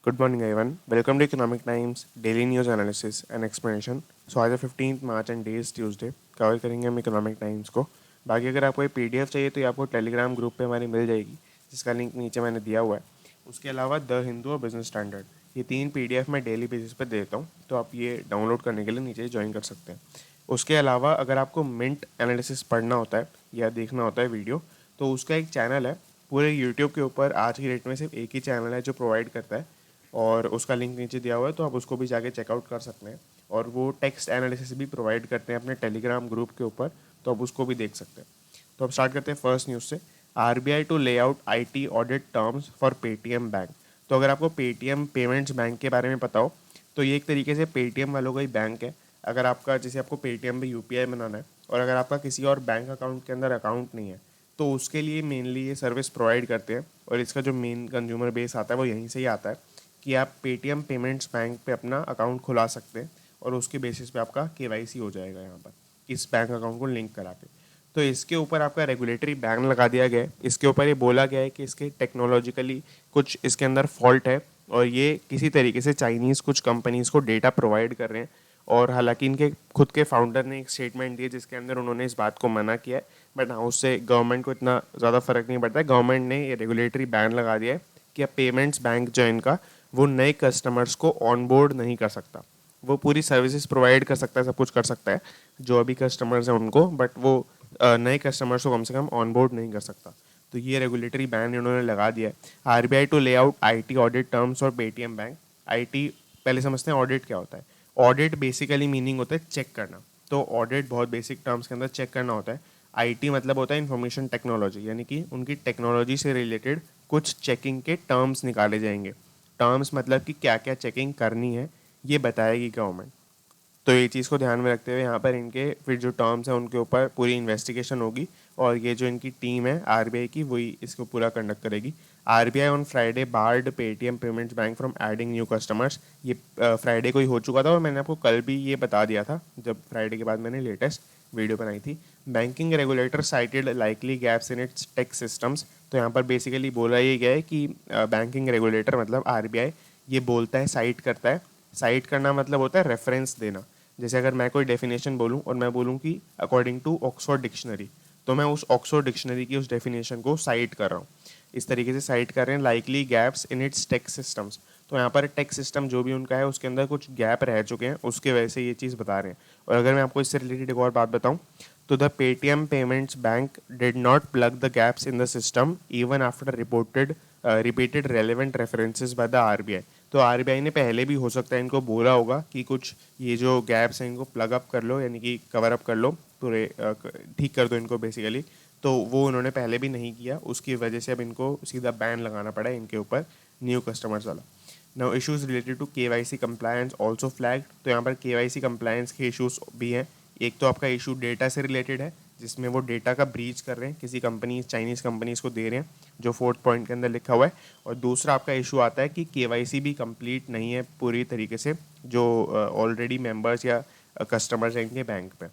Good morning, everyone. Welcome to Economic Times Daily News Analysis and Explanation. So आज है 15 March and day is Tuesday. Cover करेंगे हम economic times को. बाकी अगर आपको ये पीडीएफ चाहिए तो ये आपको टेलीग्राम ग्रुप पे हमारी मिल जाएगी, जिसका लिंक नीचे मैंने दिया हुआ है. उसके अलावा द हिंदू और बिजनेस स्टैंडर्ड, ये 3 पीडीएफ मैं डेली बेसिस पर देता हूँ, तो आप ये डाउनलोड करने के लिए नीचे ज्वाइन कर सकते हैं. उसके अलावा अगर आपको मिंट एनालिसिस पढ़ना होता है या देखना होता है वीडियो, तो उसका एक चैनल है. पूरे यूट्यूब के ऊपर आज की डेट में सिर्फ एक ही चैनल है जो प्रोवाइड करता है, और उसका लिंक नीचे दिया हुआ है, तो आप उसको भी जाके चेकआउट कर सकते हैं. और वो टेक्स्ट एनालिसिस भी प्रोवाइड करते हैं अपने टेलीग्राम ग्रुप के ऊपर, तो आप उसको भी देख सकते हैं. तो अब स्टार्ट करते हैं फर्स्ट न्यूज़ से. आरबीआई टू ले out IT audit terms for Paytm bank. तो अगर आपको पेटीएम पेमेंट्स बैंक के बारे में पता हो, तो ये एक तरीके से पेटीएम वालों का ही बैंक है. अगर आपका जैसे आपको पेटीएम पे यूपीआई बनाना है और अगर आपका किसी और बैंक अकाउंट के अंदर अकाउंट नहीं है, तो उसके लिए मेनली ये सर्विस प्रोवाइड करते हैं. और इसका जो मेन कंज्यूमर बेस आता है वो यहीं से ही आता है कि आप पेटीएम पेमेंट्स बैंक पे अपना अकाउंट खुला सकते हैं और उसके बेसिस पे आपका केवाईसी हो जाएगा यहाँ पर इस बैंक अकाउंट को लिंक करा के. तो इसके ऊपर आपका रेगुलेटरी बैन लगा दिया गया है. इसके ऊपर ये बोला गया है कि इसके टेक्नोलॉजिकली कुछ इसके अंदर फॉल्ट है और ये किसी तरीके से चाइनीज़ कुछ कंपनीज़ को डेटा प्रोवाइड कर रहे हैं. और हालांकि इनके खुद के फाउंडर ने एक स्टेटमेंट दिया जिसके अंदर उन्होंने इस बात को मना किया है, बट हाँ, उससे गवर्नमेंट को इतना ज़्यादा फर्क नहीं पड़ता है. गवर्नमेंट ने ये रेगुलेटरी बैन लगा दिया है कि अब पेमेंट्स बैंक जो इनका, वो नए कस्टमर्स को ऑनबोर्ड नहीं कर सकता. वो पूरी सर्विसेज प्रोवाइड कर सकता है, सब कुछ कर सकता है जो अभी कस्टमर्स हैं उनको, बट वो नए कस्टमर्स को कम से कम ऑनबोर्ड नहीं कर सकता. तो ये रेगुलेटरी बैन इन्होंने लगा दिया है. आरबीआई टू ले आउट आईटी ऑडिट टर्म्स और पेटीएम बैंक. आईटी पहले समझते हैं ऑडिट क्या होता है. ऑडिट बेसिकली मीनिंग होता है चेक करना. तो ऑडिट बहुत बेसिक टर्म्स के अंदर चेक करना होता है. आईटी मतलब होता है इंफॉर्मेशन टेक्नोलॉजी, यानी कि उनकी टेक्नोलॉजी से रिलेटेड कुछ चेकिंग के टर्म्स निकाले जाएंगे. टर्म्स मतलब कि क्या क्या चेकिंग करनी है ये बताएगी गवर्नमेंट. तो ये चीज़ को ध्यान में रखते हुए यहाँ पर इनके फिर जो टर्म्स हैं उनके ऊपर पूरी इन्वेस्टिगेशन होगी और ये जो इनकी टीम है आरबीआई की वही इसको पूरा कंडक्ट करेगी. RBI on Friday barred Paytm payments bank from adding new customers. ये फ्राइडे को ही हो चुका था और मैंने आपको कल भी ये बता दिया था जब फ्राइडे के बाद मैंने लेटेस्ट वीडियो बनाई थी. Banking regulator cited likely gaps in its tech systems. तो यहाँ पर बेसिकली बोला ये गया है कि बैंकिंग रेगुलेटर मतलब आरबीआई ये बोलता है, साइट करता है. साइट करना मतलब होता है रेफरेंस देना. जैसे अगर मैं कोई डेफिनेशन बोलूँ और मैं बोलूँ कि अकॉर्डिंग टू ऑक्सफोर्ड डिक्शनरी, तो मैं उस ऑक्सफोर्ड डिक्शनरी की उस डेफिनेशन को साइट कर रहा हूँ. इस तरीके से साइट कर रहे हैं. Likely gaps in its tech systems. तो यहाँ पर टेक सिस्टम जो भी उनका है उसके अंदर कुछ गैप रह चुके हैं, उसके वजह से ये चीज़ बता रहे हैं. और अगर मैं आपको इससे रिलेटेड एक और बात बताऊँ, तो the Paytm payments bank did not plug the gaps in the system even after repeated relevant references by the RBI. तो आरबीआई ने पहले भी हो सकता है इनको बोला होगा कि कुछ ये जो गैप्स हैं इनको प्लग अप कर लो, यानी कि कवर अप कर लो, पूरे ठीक कर दो इनको बेसिकली. तो वो उन्होंने पहले भी नहीं किया, उसकी वजह से अब इनको सीधा बैन लगाना पड़ा है इनके ऊपर न्यू कस्टमर्स वाला. Now issues related to KYC compliance also flagged. तो यहाँ पर केवाईसी कंप्लायंस के इश्यूज भी हैं. एक तो आपका इशू डेटा से रिलेटेड है, जिसमें वो डेटा का ब्रीच कर रहे हैं, किसी कंपनी चाइनीज़ कंपनीज को दे रहे हैं, जो 4th पॉइंट के अंदर लिखा हुआ है. और दूसरा आपका इशू आता है कि केवाईसी भी कंप्लीट नहीं है पूरी तरीके से जो ऑलरेडी मेंबर्स या कस्टमर्स हैं इनके बैंक पे.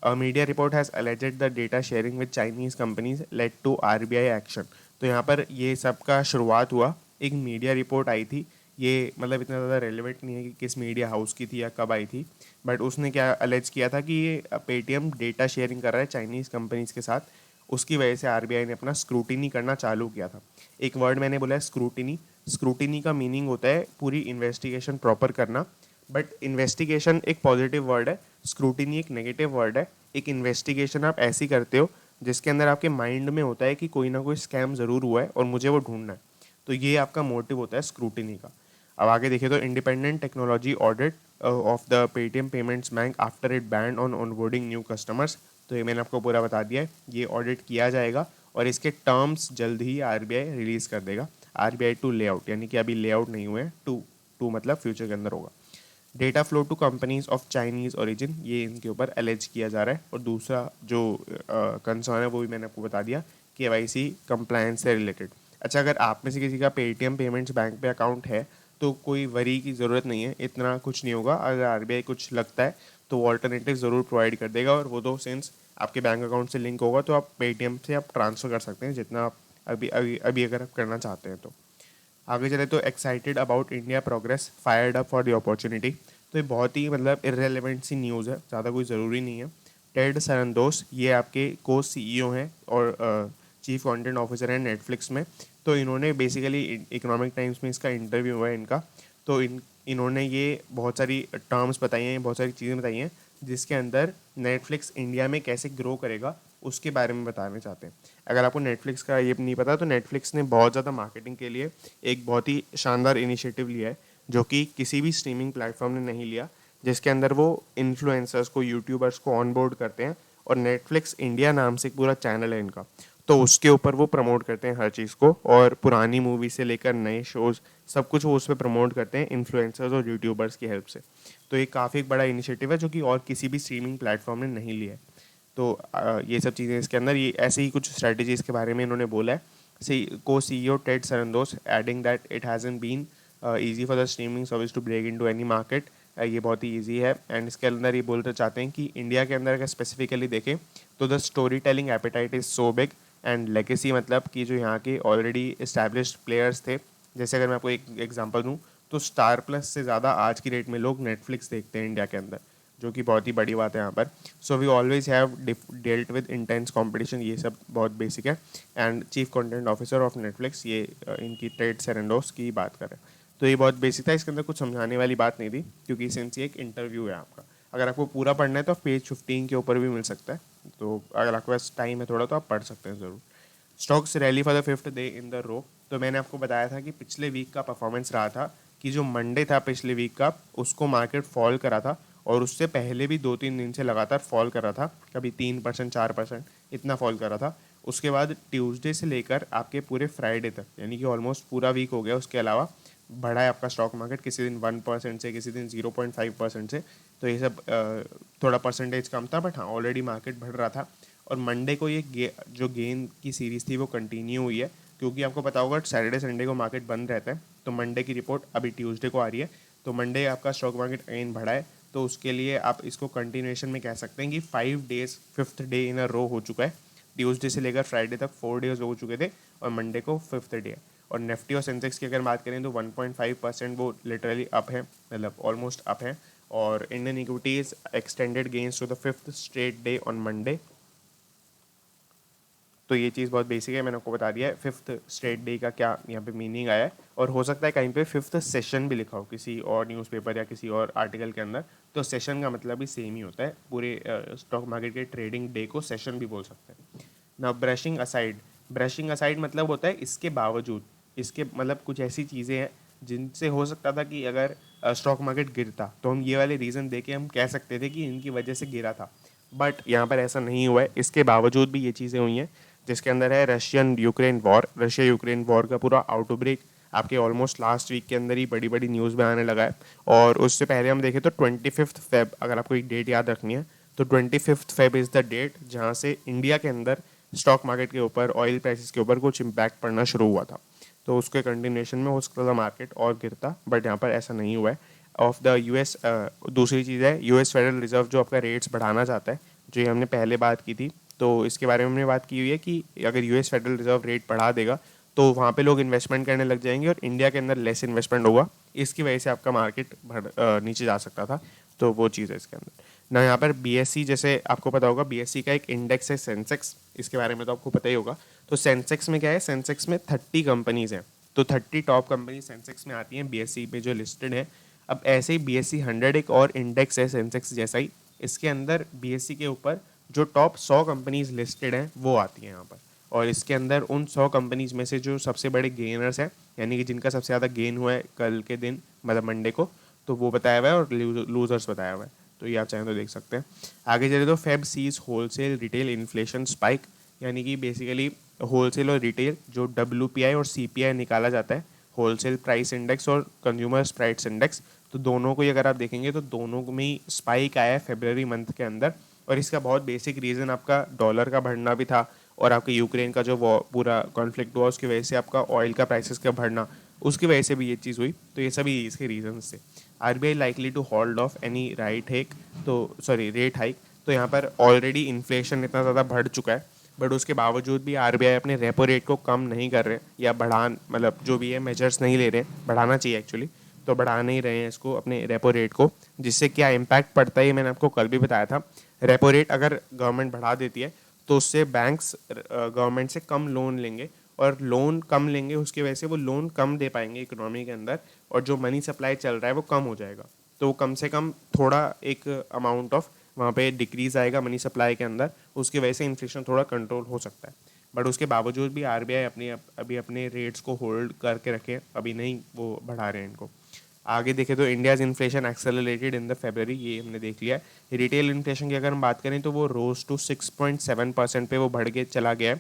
A media report has alleged the data sharing with Chinese companies led to RBI action. तो यहाँ पर ये सब का शुरुआत हुआ, एक मीडिया रिपोर्ट आई थी. ये मतलब इतना ज़्यादा रेलिवेंट नहीं है कि किस मीडिया हाउस की थी या कब आई थी, बट उसने क्या अलेज किया था कि ये पेटीएम डेटा शेयरिंग कर रहा है चाइनीज़ कंपनीज़ के साथ. उसकी वजह से आरबीआई ने अपना स्क्रूटिनी करना चालू किया था. एक वर्ड मैंने बोला है स्क्रूटिनी. स्क्रूटिनी का मीनिंग होता है पूरी इन्वेस्टिगेशन प्रॉपर करना, बट इन्वेस्टिगेशन एक पॉजिटिव वर्ड है, स्क्रूटिनी एक नेगेटिव वर्ड है. एक इन्वेस्टिगेशन आप ऐसी करते हो जिसके अंदर आपके माइंड में होता है कि कोई ना कोई स्कैम ज़रूर हुआ है और मुझे वो ढूंढना है. तो ये आपका मोटिव होता है स्क्रूटिनी का. अब आगे देखिए तो independent technology audit of the Paytm payments bank after it band on onboarding new customers. तो ये मैंने आपको पूरा बता दिया है, ये ऑडिट किया जाएगा और इसके टर्म्स जल्द ही आरबीआई रिलीज़ कर देगा. आरबीआई टू लेआउट, यानी कि अभी लेआउट नहीं हुए हैं, टू मतलब फ्यूचर के अंदर होगा. Data flow to companies of Chinese origin, ये इनके ऊपर एलेज किया जा रहा है. और दूसरा जो कंसर्न है वो भी मैंने आपको बता दिया, केवाईसी कंप्लायंस से रिलेटेड. अच्छा, अगर आप में से किसी का पेटीएम पेमेंट्स बैंक पे अकाउंट है तो कोई वरी की ज़रूरत नहीं है, इतना कुछ नहीं होगा. अगर आरबीआई कुछ लगता है तो वो ऑल्टरनेटिव ज़रूर प्रोवाइड कर देगा. और वो तो सिंस आपके बैंक अकाउंट से लिंक होगा तो आप पेटीएम से आप ट्रांसफ़र कर सकते हैं जितना आप अभी अगर आप करना चाहते हैं तो. आगे चले तो excited about India progress, fired up for the opportunity. तो ये बहुत ही मतलब इररेलेवेंट सी न्यूज़ है, ज़्यादा कोई ज़रूरी नहीं है। टेड सरंदोस ये आपके को सीईओ हैं और चीफ कंटेंट ऑफिसर हैं नेटफ्लिक्स में। तो इन्होंने बेसिकली इकोनॉमिक टाइम्स में इसका इंटरव्यू हुआ है इनका। तो इन्होंने ये बहुत सारी टर्म्स बताई हैं, बहुत सारी चीज़ें बताई हैं जिसके अंदर नेटफ्लिक्स इंडिया में कैसे ग्रो करेगा उसके बारे में बताना चाहते हैं। अगर आपको नेटफ्लिक्स का ये नहीं पता तो नेटफ्लिक्स ने बहुत ज़्यादा मार्केटिंग के लिए एक बहुत ही शानदार इनिशिएटिव लिया है जो कि किसी भी स्ट्रीमिंग प्लेटफॉर्म ने नहीं लिया, जिसके अंदर वो इन्फ्लुएंसर्स को, यूट्यूबर्स को ऑन बोर्ड करते हैं और नेटफ्लिक्स इंडिया नाम से एक पूरा चैनल है इनका, तो उसके ऊपर वो प्रमोट करते हैं हर चीज़ को, और पुरानी मूवी से लेकर नए शोज़ सब कुछ वो उस पर प्रमोट करते हैं इन्फ्लुएंसर्स और यूट्यूबर्स की हेल्प से। तो ये काफ़ी बड़ा इनिशिएटिव है जो कि और किसी भी स्ट्रीमिंग प्लेटफॉर्म ने नहीं लिया है। तो ये सब चीज़ें इसके अंदर, ये ऐसे ही कुछ स्ट्रेटजीज़ के बारे में इन्होंने बोला है। Co CEO Ted Sarandos adding that it hasn't been easy for the streaming service to break into any market. ये बहुत ही ईजी है। एंड इसके अंदर ये बोलना चाहते हैं कि इंडिया के अंदर अगर स्पेसिफिकली देखें तो the story telling appetite is so big and legacy, मतलब कि जो यहाँ के ऑलरेडी इस्टेब्लिश्ड प्लेयर्स थे, जैसे अगर मैं आपको एक एग्जांपल दूँ तो स्टार प्लस से ज़्यादा आज की डेट में लोग नेटफ्लिक्स देखते हैं इंडिया के अंदर, जो कि बहुत ही बड़ी बात है यहाँ पर। So we always have dealt with intense competition, ये सब बहुत बेसिक है। And chief content officer of Netflix, ये इनकी टेड सेरेंडोस की बात करें तो ये बहुत बेसिक था, इसके अंदर कुछ समझाने वाली बात नहीं थी क्योंकि सिंस ये एक इंटरव्यू है आपका। अगर आपको पूरा पढ़ना है तो पेज 15 के ऊपर भी मिल सकता है, तो अगर आपके पास टाइम है थोड़ा तो आप पढ़ सकते हैं ज़रूर। Stocks rally for the 5th day in the row. तो मैंने आपको बताया था कि पिछले वीक का परफॉर्मेंस रहा था कि जो मंडे था पिछले वीक का उसको मार्केट फॉल करा था, और उससे पहले भी 2-3 दिन से लगातार फॉल कर रहा था, कभी 3% 4% इतना फॉल कर रहा था। उसके बाद ट्यूसडे से लेकर आपके पूरे फ्राइडे तक, यानी कि ऑलमोस्ट पूरा वीक हो गया, उसके अलावा बढ़ा है आपका स्टॉक मार्केट, किसी दिन 1% से, किसी दिन 0.5% से। तो ये सब थोड़ा परसेंटेज कम था, बट हाँ ऑलरेडी मार्केट बढ़ रहा था। और मंडे को ये जो गेन की सीरीज़ थी वो कंटिन्यू हुई है, क्योंकि आपको पता होगा सैटरडे संडे को मार्केट बंद रहता है। तो मंडे की रिपोर्ट अभी ट्यूसडे को आ रही है, तो मंडे आपका स्टॉक मार्केट अगेन बढ़ा है। तो उसके लिए आप इसको कंटिन्यूएशन में कह सकते हैं कि 5 डेज 5th डे इन अ रो हो चुका है। ट्यूसडे से लेकर फ्राइडे तक 4 डेज हो चुके थे और मंडे को 5th डे है। और निफ्टी और सेंसेक्स की अगर बात करें तो 1.5% वो लिटरली अप है, मतलब ऑलमोस्ट अप है। और Indian equities extended gains to the 5th straight day on Monday. तो ये चीज़ बहुत बेसिक है, मैंने आपको बता दिया है 5th स्ट्रेट डे का क्या यहाँ पे मीनिंग आया है। और हो सकता है कहीं पे 5th सेशन भी लिखा हो किसी और न्यूज़पेपर या किसी और आर्टिकल के अंदर, तो सेशन का मतलब भी सेम ही होता है। पूरे स्टॉक मार्केट के ट्रेडिंग डे को सेशन भी बोल सकते हैं ना। ब्रशिंग असाइड मतलब होता है इसके बावजूद, इसके मतलब कुछ ऐसी चीज़ें हैं जिनसे हो सकता था कि अगर स्टॉक मार्केट गिरता तो हम ये वाले रीज़न दे के हम कह सकते थे कि इनकी वजह से गिरा था, बट यहाँ पर ऐसा नहीं हुआ है। इसके बावजूद भी ये चीज़ें हुई हैं, जिसके अंदर है रशिया यूक्रेन वॉर का पूरा आउटब्रेक आपके ऑलमोस्ट लास्ट वीक के अंदर ही बड़ी बड़ी न्यूज़ में आने लगा है। और उससे पहले हम देखें तो 25 फेब, अगर आपको एक डेट याद रखनी है तो 25 फेब इज़ द डेट जहाँ से इंडिया के अंदर स्टॉक मार्केट के ऊपर, ऑयल प्राइसेस के ऊपर कुछ इम्पैक्ट पड़ना शुरू हुआ था। तो उसके कंटिन्यूशन में हो सकता था मार्केट और गिरता, बट यहाँ पर ऐसा नहीं हुआ है। ऑफ द यूएस, दूसरी चीज़ है यूएस फेडरल रिजर्व जो आपका रेट्स बढ़ाना चाहता है, जो ये हमने पहले बात की थी। तो इसके बारे में हमने बात की हुई है कि अगर यूएस फेडरल रिजर्व रेट बढ़ा देगा तो वहाँ पे लोग इन्वेस्टमेंट करने लग जाएंगे और इंडिया के अंदर लेस इन्वेस्टमेंट होगा, इसकी वजह से आपका मार्केट नीचे जा सकता था। तो वो चीज़ है इसके अंदर ना। यहाँ पर बीएससी, जैसे आपको पता होगा बीएससी का एक इंडेक्स है सेंसेक्स, इसके बारे में तो आपको पता ही होगा। तो सेंसेक्स में क्या है, सेंसेक्स में 30 कंपनीज हैं, तो 30 टॉप कंपनी सेंसेक्स में आती हैं बीएससी पे जो लिस्टेड है। अब ऐसे ही बीएससी 100 एक और इंडेक्स है सेंसेक्स जैसा ही, इसके अंदर बीएससी के ऊपर जो टॉप 100 कंपनीज लिस्टेड हैं वो आती हैं यहाँ पर। और इसके अंदर उन 100 कंपनीज में से जो सबसे बड़े गेनर्स हैं, यानी कि जिनका सबसे ज़्यादा गेन हुआ है कल के दिन, मतलब मंडे को, तो वो बताया हुआ है, और लूजर्स बताया हुआ है। तो ये आप चाहें तो देख सकते हैं। आगे चले तो Feb sees wholesale retail inflation spike, यानी कि बेसिकली होलसेल और रिटेल जो WPI और CPI निकाला जाता है, होलसेल प्राइस इंडेक्स और कंज्यूमर प्राइस इंडेक्स, तो दोनों को ही अगर आप देखेंगे तो दोनों में ही स्पाइक आया है फरवरी मंथ के अंदर। और इसका बहुत बेसिक रीज़न आपका डॉलर का बढ़ना भी था, और आपके यूक्रेन का जो पूरा कॉन्फ्लिक्ट हुआ उसकी वजह से आपका ऑयल का प्राइसेस का बढ़ना, उसकी वजह से भी ये चीज़ हुई। तो ये सभी इसके रीजंस थे। RBI likely to hold off any rate hike, तो यहाँ पर ऑलरेडी इन्फ्लेशन इतना ज़्यादा बढ़ चुका है, बट उसके बावजूद भी आरबीआई अपने रेपो रेट को कम नहीं कर रहे या मतलब जो भी है मेजर्स नहीं ले रहे, बढ़ाना चाहिए एक्चुअली, तो बढ़ा नहीं रहे हैं इसको अपने रेपो रेट को, जिससे क्या इम्पैक्ट पड़ता है मैंने आपको कल भी बताया था। रेपो रेट अगर गवर्नमेंट बढ़ा देती है तो उससे बैंक्स गवर्नमेंट से कम लोन लेंगे, और लोन कम लेंगे उसकी वजह से वो लोन कम दे पाएंगे इकोनॉमी के अंदर, और जो मनी सप्लाई चल रहा है वो कम हो जाएगा। तो वो कम से कम थोड़ा एक अमाउंट ऑफ वहाँ पे डिक्रीज आएगा मनी सप्लाई के अंदर, उसकी वजह से इन्फ्लेशन थोड़ा कंट्रोल हो सकता है। बट उसके बावजूद भी आरबीआई अभी अपने रेट्स को होल्ड करके रखे, अभी नहीं वो बढ़ा रहे हैं इनको। आगे देखें तो India's inflation accelerated in the February, ये हमने देख लिया है। रिटेल इन्फ्लेशन की अगर हम बात करें तो वो रोज टू 6.7% पे वो बढ़ के चला गया है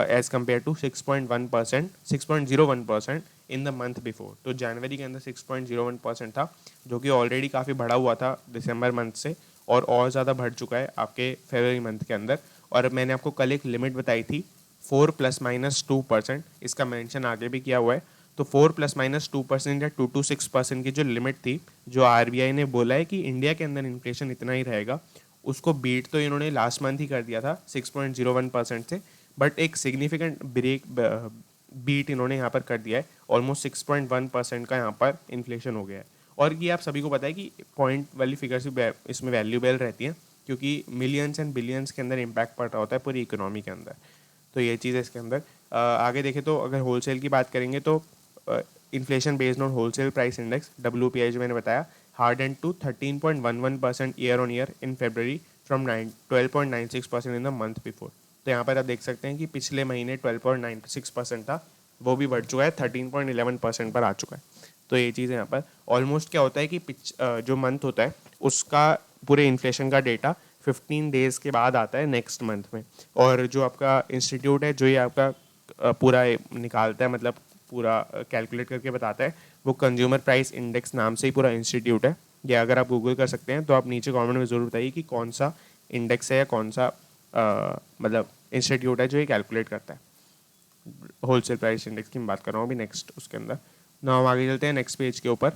as compared to 6.01% in the month before. तो जनवरी के अंदर 6.01% था, जो कि ऑलरेडी काफ़ी बढ़ा हुआ था दिसंबर मंथ से, और ज़्यादा बढ़ चुका है आपके फरवरी मंथ के अंदर। और मैंने आपको कल एक लिमिट बताई थी 4 ± 2%, इसका मेंशन आगे भी किया हुआ है। तो 4 ± 2% या 2 to 6% की जो लिमिट थी, जो आरबीआई ने बोला है कि इंडिया के अंदर इन्फ्लेशन इतना ही रहेगा, उसको बीट तो इन्होंने लास्ट मंथ ही कर दिया था 6.01% से, बट एक सिग्निफिकेंट बीट इन्होंने यहाँ पर कर दिया है, ऑलमोस्ट 6.1% का यहाँ पर इन्फ्लेशन हो गया है। और ये आप सभी को पता है कि पॉइंट वाली फिगर्स भी इसमें वैल्यूबल रहती हैं, क्योंकि मिलियंस एंड बिलियंस के अंदर इम्पैक्ट पड़ रहा होता है पूरी इकोनॉमी के अंदर। तो ये चीज़ है इसके अंदर। आगे देखें तो अगर होलसेल की बात करेंगे तो inflation based on wholesale price index WPI जो मैंने बताया, harden to 13.11% year on year in February from 12.96% in the month before. तो यहाँ पर आप देख सकते हैं कि पिछले महीने 12.96% था, वो भी बढ़ चुका है 13.11% पर आ चुका है। तो ये चीज़ है यहाँ पर। ऑलमोस्ट क्या होता है कि जो मंथ होता है उसका पूरे इन्फ्लेशन का डेटा 15 डेज़ के बाद आता है नेक्स्ट मंथ में, और जो आपका इंस्टीट्यूट है जो ये आपका पूरा निकालता है, मतलब पूरा कैलकुलेट करके बताता है, वो कंज्यूमर प्राइस इंडेक्स नाम से ही पूरा इंस्टीट्यूट है। या अगर आप गूगल कर सकते हैं तो आप नीचे कमेंट में ज़रूर बताइए कि कौन सा इंडेक्स है या कौन सा मतलब इंस्टीट्यूट है जो ये कैलकुलेट करता है। होलसेल प्राइस इंडेक्स की मैं बात कर रहा हूँ अभी नेक्स्ट उसके अंदर। ना हम आगे चलते हैं नेक्स्ट पेज के ऊपर।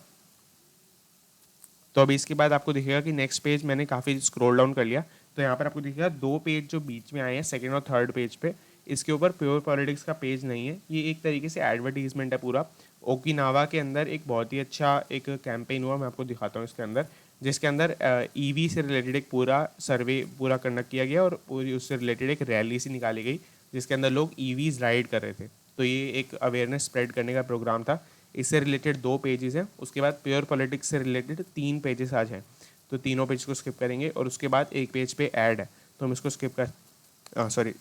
तो अभी इसके बाद आपको दिखेगा कि नेक्स्ट पेज मैंने काफ़ी स्क्रॉल डाउन कर लिया, तो यहाँ पर आपको दिखेगा 2 पेज जो बीच में आए हैं सेकंड और थर्ड पेज पे, इसके ऊपर प्योर पॉलिटिक्स का पेज नहीं है, ये एक तरीके से एडवर्टीजमेंट है पूरा। ओकिनावा के अंदर एक बहुत ही अच्छा एक कैंपेन हुआ, मैं आपको दिखाता हूँ इसके अंदर, जिसके अंदर ईवी से रिलेटेड एक पूरा सर्वे पूरा कंडक्ट किया गया, और पूरी उससे रिलेटेड एक रैली सी निकाली गई जिसके अंदर लोग ईवीज राइड कर रहे थे। तो ये एक अवेयरनेस स्प्रेड करने का प्रोग्राम था। इससे रिलेटेड 2 पेजेस हैं, उसके बाद प्योर पॉलिटिक्स से रिलेटेड 3 पेजेस आज हैं, तो तीनों पेज को स्किप करेंगे, और उसके बाद एक पेज पे ऐड है, तो हम इसको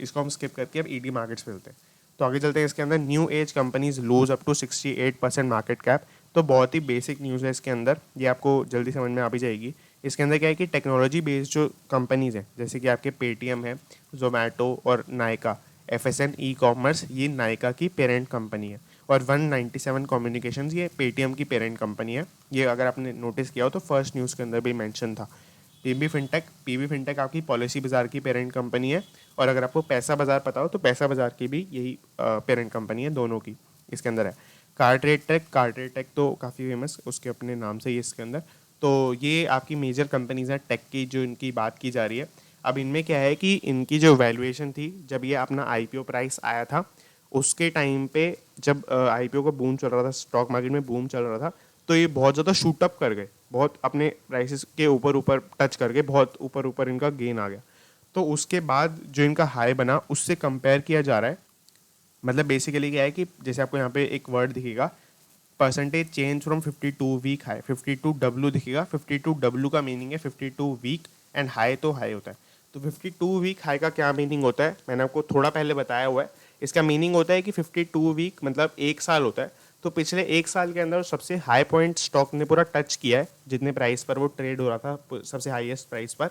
इसको हम स्किप करके अब ईडी मार्केट्स पे चलते हैं। तो आगे चलते हैं इसके अंदर, new age companies lose up to 68% market cap. तो बहुत ही बेसिक न्यूज़ है इसके अंदर, ये आपको जल्दी समझ में आ भी जाएगी। इसके अंदर क्या है कि टेक्नोलॉजी बेस्ड जो कंपनीज हैं, जैसे कि आपके पेटीएम है, जोमेटो और नायका, FSN ई कॉमर्स, ये नायका की पेरेंट कंपनी है, और 197 कम्युनिकेशंस ये पेटीएम की पेरेंट कंपनी है। ये अगर आपने नोटिस किया हो तो फर्स्ट न्यूज़ के अंदर भी मेंशन था। पीबी फिनटेक आपकी पॉलिसी बाजार की पेरेंट कंपनी है, और अगर आपको पैसा बाजार पता हो तो पैसा बाजार की भी यही पेरेंट कंपनी है, दोनों की इसके अंदर है। कार्ट्रेड टेक तो काफ़ी फेमस, उसके अपने नाम से ही इसके अंदर। तो ये आपकी मेजर कंपनीज हैं टेक की जो इनकी बात की जा रही है। अब इनमें क्या है कि इनकी जो वैल्यूएशन थी जब ये अपना IPO प्राइस आया था, उसके टाइम पे जब IPO का बूम चल रहा था, स्टॉक मार्केट में बूम चल रहा था, तो ये बहुत ज़्यादा शूट अप कर गए, बहुत अपने प्राइसेस के ऊपर टच करके बहुत ऊपर इनका गेन आ गया। तो उसके बाद जो इनका हाई बना उससे कंपेयर किया जा रहा है। मतलब बेसिकली क्या है कि जैसे आपको यहाँ पे एक वर्ड दिखेगा, percentage change from 52 week high, 52W दिखेगा। 52W का मीनिंग है 52 वीक, एंड हाई तो हाई होता है। तो 52 वीक हाई का क्या मीनिंग होता है, मैंने आपको थोड़ा पहले बताया हुआ है। इसका मीनिंग होता है कि 52 वीक मतलब 1 साल होता है। तो पिछले 1 साल के अंदर सबसे हाई पॉइंट स्टॉक ने पूरा टच किया है, जितने प्राइस पर वो ट्रेड हो रहा था सबसे हाईएस्ट प्राइस पर,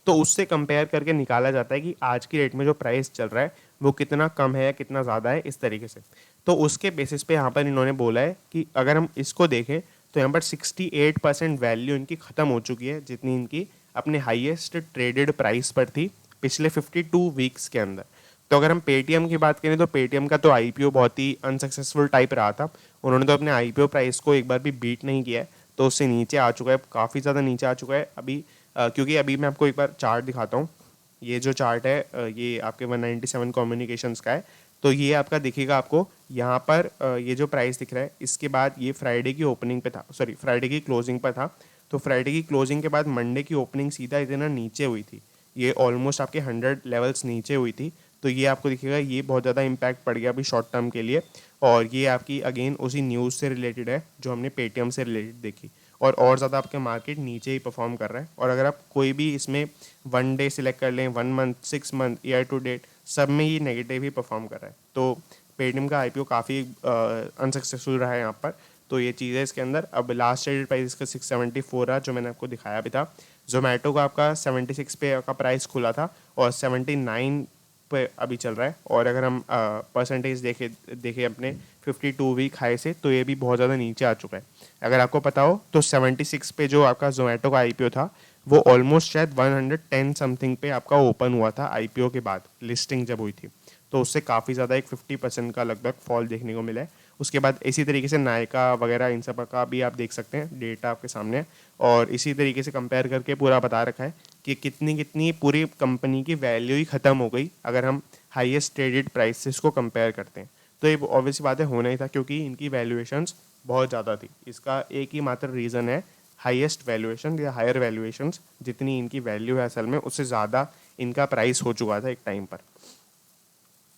तो उससे कंपेयर करके निकाला जाता है कि आज की रेट में जो प्राइस चल रहा है वो कितना कम है या कितना ज़्यादा है, इस तरीके से। तो उसके बेसिस पे यहाँ पर इन्होंने बोला है कि अगर हम इसको देखें तो यहाँ पर 68% वैल्यू इनकी ख़त्म हो चुकी है, जितनी इनकी अपने हाईएस्ट ट्रेडेड प्राइस पर थी पिछले 52 वीक्स के अंदर। तो अगर हम पेटीएम की बात करें तो पेटीएम का तो IPO बहुत ही अनसक्सेसफुल टाइप रहा था, उन्होंने तो अपने IPO प्राइस को एक बार भी बीट नहीं किया है, तो उससे नीचे आ चुका है, काफ़ी ज़्यादा नीचे आ चुका है अभी। क्योंकि अभी मैं आपको एक बार चार्ट दिखाता हूँ, ये जो चार्ट है ये आपके 197 कम्युनिकेशंस का है। तो ये आपका दिखेगा आपको यहाँ पर ये जो प्राइस दिख रहा है, इसके बाद ये फ्राइडे की ओपनिंग पे था, सॉरी फ्राइडे की क्लोजिंग पर था। तो फ्राइडे की क्लोजिंग के बाद मंडे की ओपनिंग सीधा इतना नीचे हुई थी, ये ऑलमोस्ट आपके 100 लेवल्स नीचे हुई थी। तो ये आपको दिखेगा, ये बहुत ज़्यादा इम्पैक्ट पड़ गया अभी शॉर्ट टर्म के लिए। और ये आपकी अगेन उसी न्यूज़ से रिलेटेड है जो हमने पेटीएम से रिलेटेड देखी। और ज़्यादा आपके मार्केट नीचे ही परफॉर्म कर रहा है। और अगर आप कोई भी इसमें 1 डे सिलेक्ट कर लें, 1 month, 6 month, year to date, सब में ये नेगेटिव ही परफॉर्म कर रहा है। तो पेटीएम का आईपीओ काफ़ी अनसक्सेसफुल रहा है यहाँ पर। तो ये चीज़ है इसके अंदर। अब लास्ट ट्रेडेड प्राइस इसका 674 रहा, जो मैंने आपको दिखाया भी था। जोमेटो का आपका 76 पे का प्राइस खुला था और 79 पे अभी चल रहा है। और अगर हम परसेंटेज देखें अपने 52 वीक हाई से, तो ये भी बहुत ज़्यादा नीचे आ चुका है। अगर आपको पता हो तो 76 पे जो आपका जोमेटो का आईपीओ था, वो ऑलमोस्ट शायद 110 समथिंग पे आपका ओपन हुआ था आईपीओ के बाद, लिस्टिंग जब हुई थी। तो उससे काफ़ी ज़्यादा एक 50% का लगभग फॉल देखने को मिला है। उसके बाद इसी तरीके से नायका वगैरह इन सब का भी आप देख सकते हैं, डेटा आपके सामने है। और इसी तरीके से कंपेयर करके पूरा बता रखा है कि कितनी कितनी पूरी कंपनी की वैल्यू ही ख़त्म हो गई अगर हम हाईएस्ट ट्रेडेड प्राइस से इसको कंपेयर करते हैं। तो ये ऑब्वियस बात है, होना ही था, क्योंकि इनकी वैल्यूएशंस बहुत ज़्यादा थी। इसका एक ही मात्र रीज़न है, हाईएस्ट वैल्यूएशन या हायर वैल्यूएशंस, जितनी इनकी वैल्यू है असल में उससे ज़्यादा इनका प्राइस हो चुका था एक टाइम पर।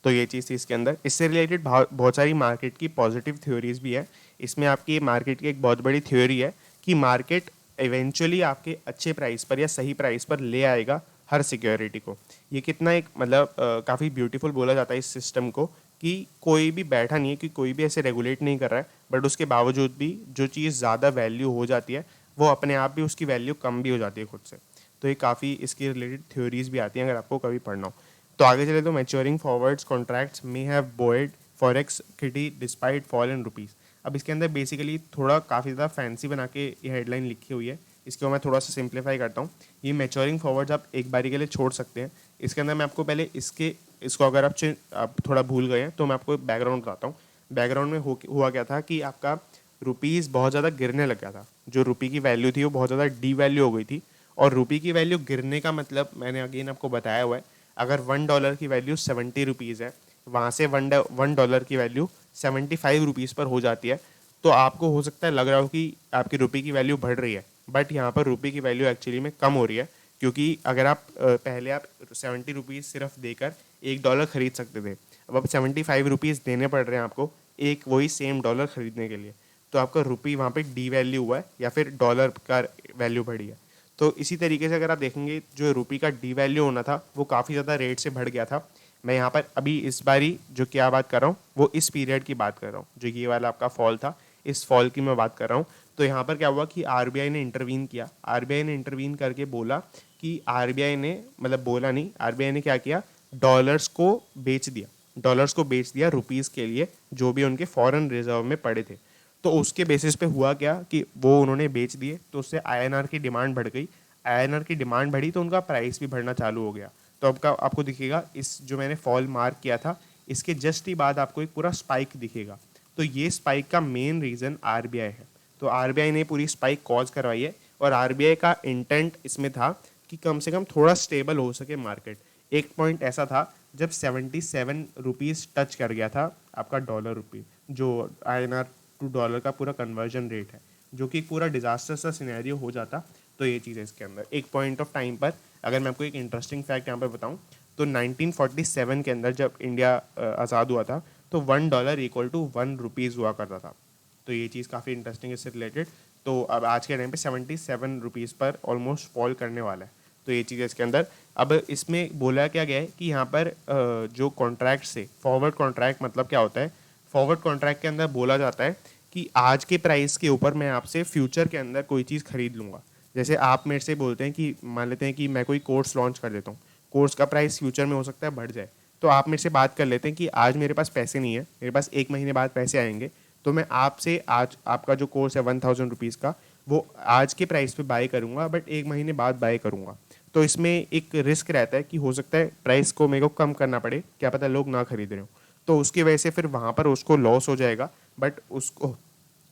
तो ये चीज़ थी इसके अंदर। इससे रिलेटेड बहुत सारी मार्केट की पॉजिटिव थ्योरीज भी है। इसमें आपकी मार्केट की एक बहुत बड़ी थ्योरी है कि मार्केट इवेंचुअली आपके अच्छे प्राइस पर या सही प्राइस पर ले आएगा हर सिक्योरिटी को। ये कितना एक मतलब काफ़ी ब्यूटीफुल बोला जाता है इस सिस्टम को, कि कोई भी बैठा नहीं है, कि कोई भी ऐसे रेगुलेट नहीं कर रहा है, बट उसके बावजूद भी जो चीज़ ज़्यादा वैल्यू हो जाती है, वो अपने आप भी उसकी वैल्यू कम भी हो जाती है खुद से। तो ये काफ़ी इसके रिलेटेड थ्योरीज भी आती हैं अगर आपको कभी पढ़ना हो। तो आगे चले तो maturing forwards contracts may have buoyed forex kitty despite fall in rupees. अब इसके अंदर बेसिकली थोड़ा काफ़ी ज़्यादा फैंसी बना के ये हेडलाइन लिखी हुई है, इसको मैं थोड़ा सा सिंप्लीफाई करता हूँ। ये मैच्योरिंग फॉरवर्ड्स आप एक बारी के लिए छोड़ सकते हैं। इसके अंदर मैं आपको पहले इसको अगर आप थोड़ा भूल गए हैं तो मैं आपको बैकग्राउंड बताता हूँ। बैकग्राउंड में हुआ क्या था कि आपका रुपीज़ बहुत ज़्यादा गिरने लग गया था। जो रुपी की वैल्यू थी वो बहुत ज़्यादा डी वैल्यू हो गई थी। और रुपी की वैल्यू गिरने का मतलब मैंने अगेन आपको बताया हुआ है, अगर $1 की वैल्यू 70 रुपीज़ है, वहाँ से $1 की वैल्यू 75 रुपीज़ पर हो जाती है, तो आपको हो सकता है लग रहा हो कि आपकी रुपये की वैल्यू बढ़ रही है, बट यहाँ पर रुपये की वैल्यू एक्चुअली में कम हो रही है। क्योंकि अगर आप पहले आप 70 रुपीज़ सिर्फ देकर $1 खरीद सकते थे, अब 75 रुपीज़ देने पड़ रहे हैं आपको एक वही सेम डॉलर खरीदने के लिए। तो आपका रुपये वहाँ पे डी वैल्यू हुआ है या फिर डॉलर का वैल्यू बढ़ी है। तो इसी तरीके से अगर आप देखेंगे, जो रुपये का डी वैल्यू होना था वो काफ़ी ज़्यादा रेट से बढ़ गया था। मैं यहाँ पर अभी इस बारी जो क्या बात कर रहा हूँ वो इस पीरियड की बात कर रहा हूँ, जो ये वाला आपका फॉल था, इस फॉल की मैं बात कर रहा हूँ। तो यहाँ पर क्या हुआ कि आरबीआई ने इंटरवीन किया। आरबीआई ने इंटरवीन करके बोला कि आरबीआई ने, मतलब बोला नहीं, आरबीआई ने क्या किया, डॉलर्स को बेच दिया, डॉलर्स को बेच दिया रुपीज़ के लिए, जो भी उनके फॉरेन रिजर्व में पड़े थे। तो उसके बेसिस पे हुआ क्या कि वो उन्होंने बेच दिए, तो उससे आईएनआर की डिमांड बढ़ गई। आईएनआर की डिमांड बढ़ी तो उनका प्राइस भी बढ़ना चालू हो गया। तो आपको दिखेगा इस जो मैंने फॉल मार्क किया था, इसके जस्ट ही बाद आपको एक पूरा स्पाइक दिखेगा। तो ये स्पाइक का मेन रीज़न आरबीआई है। तो आरबीआई ने पूरी स्पाइक कॉज करवाई है, और आरबीआई का इंटेंट इसमें था कि कम से कम थोड़ा स्टेबल हो सके मार्केट। एक पॉइंट ऐसा था जब 77 रुपीज़ टच कर गया था आपका डॉलर रुपी, जो आईएनआर टू डॉलर का पूरा कन्वर्जन रेट है, जो कि पूरा डिजास्टर सा सिनेरियो हो जाता। तो ये चीज़ है इसके अंदर। एक पॉइंट ऑफ टाइम पर अगर मैं आपको एक इंटरेस्टिंग फैक्ट यहाँ पर बताऊँ, तो 1947 के अंदर जब इंडिया आज़ाद हुआ था, तो $1 इक्वल टू 1 रुपीज़ हुआ करता था। तो ये चीज़ काफ़ी इंटरेस्टिंग है इससे रिलेटेड। तो अब आज के टाइम पे 77 रुपीज़ पर ऑलमोस्ट फॉल करने वाला है। तो ये चीज़ है इसके अंदर। अब इसमें बोला क्या गया है कि यहाँ पर जो कॉन्ट्रैक्ट से फॉरवर्ड कॉन्ट्रैक्ट मतलब क्या होता है, फॉरवर्ड कॉन्ट्रैक्ट के अंदर बोला जाता है कि आज के प्राइस के ऊपर मैं आपसे फ्यूचर के अंदर कोई चीज़ खरीद लूँगा। जैसे आप मेरे से बोलते हैं कि मान लेते हैं कि मैं कोई कोर्स लॉन्च कर देता हूँ, कोर्स का प्राइस फ्यूचर में हो सकता है बढ़ जाए, तो आप मेरे से बात कर लेते हैं कि आज मेरे पास पैसे नहीं है, मेरे पास 1 महीने बाद पैसे आएंगे, तो मैं आपसे आज आपका जो कोर्स है 1000 रुपीज़ का, वो आज के प्राइस पे बाय करूँगा, बट 1 महीने बाद बाय करूँगा। तो इसमें एक रिस्क रहता है कि हो सकता है प्राइस को मेरे को कम करना पड़े, क्या पता लोग ना खरीद रहे हो, तो उसकी वजह से फिर वहाँ पर उसको लॉस हो जाएगा।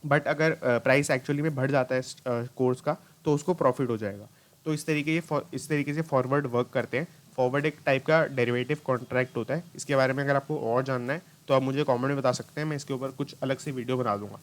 बट अगर प्राइस एक्चुअली में बढ़ जाता है कोर्स का, तो उसको प्रॉफिट हो जाएगा। तो इस तरीके से फॉरवर्ड वर्क करते हैं। फॉरवर्ड एक टाइप का डेरिवेटिव कॉन्ट्रैक्ट होता है। इसके बारे में अगर आपको और जानना है तो आप मुझे कमेंट में बता सकते हैं, मैं इसके ऊपर कुछ अलग से वीडियो बना दूंगा।